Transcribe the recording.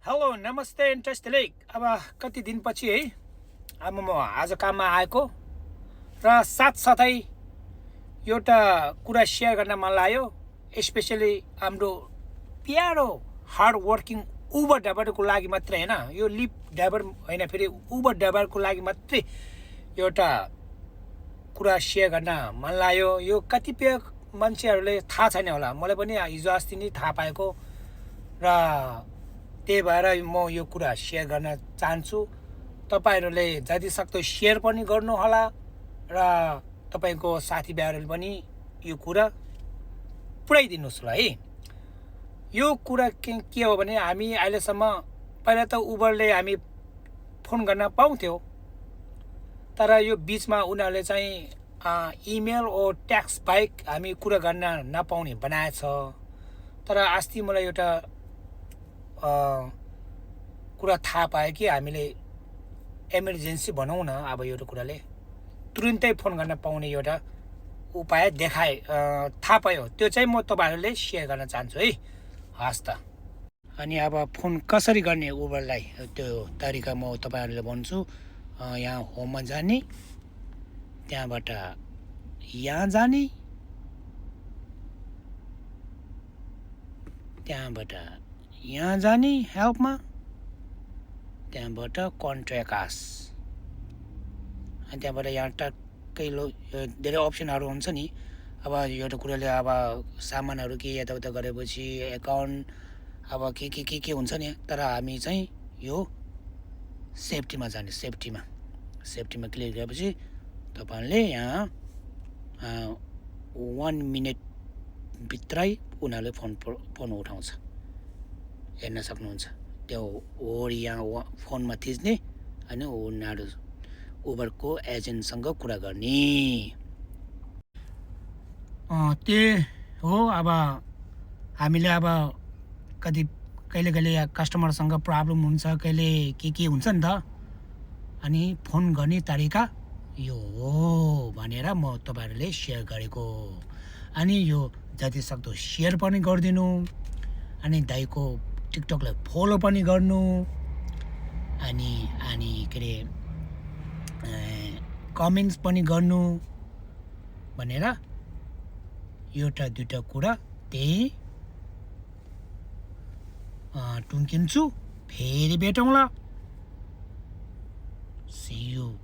Hello नमस्ते interest लेक। अब कति दिनपछि है अब म आज काममा आएको र साथसाथै एउटा कुरा सेयर गर्न मन लाग्यो। स्पेसली हाम्रो प्यारो हार्ड वर्किङ उबर ड्राइभरको लागि मात्रै होइन, यो लिफ्ट ड्राइभर होइन, फेरि उबर ड्राइभरको लागि मात्रै एउटा कुरा सेयर गर्न मन लाग्यो। यो कतिपय मान्छेहरूले थाहा छैन होला, मलाई पनि हिजो अस्ति नै थाहा पाएको र त्यही भएर म यो कुरा सेयर गर्न चाहन्छु। तपाईँहरूले जतिसक्दो सेयर पनि गर्नुहोला र तपाईँको साथीभाइहरूले पनि यो कुरा पुऱ्याइदिनुहोस् ल है। यो कुरा के हो भने हामी अहिलेसम्म पहिला त उबरले हामी फोन गर्न पाउँथ्यौँ, तर यो बिचमा उनीहरूले चाहिँ इमेल ओ ट्याक्स बाहेक हामी कुरा गर्न नपाउने बनाएछ। तर अस्ति मलाई एउटा कुरा थाहा पायो कि हामीले इमर्जेन्सी भनौँ न, अब एउटा कुराले तुरुन्तै फोन गर्न पाउने एउटा उपाय थाहा पायो। त्यो चाहिँ म तपाईँहरूले सेयर गर्न चाहन्छु है। हस् त। अनि अब फोन कसरी गर्ने उबरलाई त्यो तरिका म तपाईँहरूले भन्छु। यहाँ होममा जाने, त्यहाँबाट यहाँ जाने, त्यहाँबाट यहाँ जाने हेल्पमा, त्यहाँबाट कन्ट्याक्ट अस, अनि त्यहाँबाट यहाँ टक्कै धेरै अप्सनहरू हुन्छ नि। अब एउटा कुराले अब सामानहरू के यताउता गरेपछि एकाउन्ट अब के हुन्छ नि। तर हामी चाहिँ यो सेफ्टीमा जाने, सेफ्टीमा क्लिक गरेपछि तपाईँले यहाँ 1 मिनट भित्रै उनीहरूले फोन उठाउँछ, हेर्न सक्नुहुन्छ। त्यो वरि यहाँ फोनमा थिच्ने अनि उनीहरू उबरको एजेन्टसँग कुरा गर्ने। त्यही हो। अब हामीले अब कहिले कस्टमरसँग प्रब्लम हुन्छ, कहिले के हुन्छ नि त। अनि फोन गर्ने तरिका यो हो भनेर म तपाईँहरूले सेयर गरेको। अनि यो जतिसक्दो सेयर पनि गरिदिनु, अनि दाइको टिकटकलाई फलो पनि गर्नु, अनि के अरे कमेन्ट्स पनि गर्नु भनेर एउटा दुईवटा कुरा त्यही टुङ्किन्छु। फेरि भेटौँला। See you.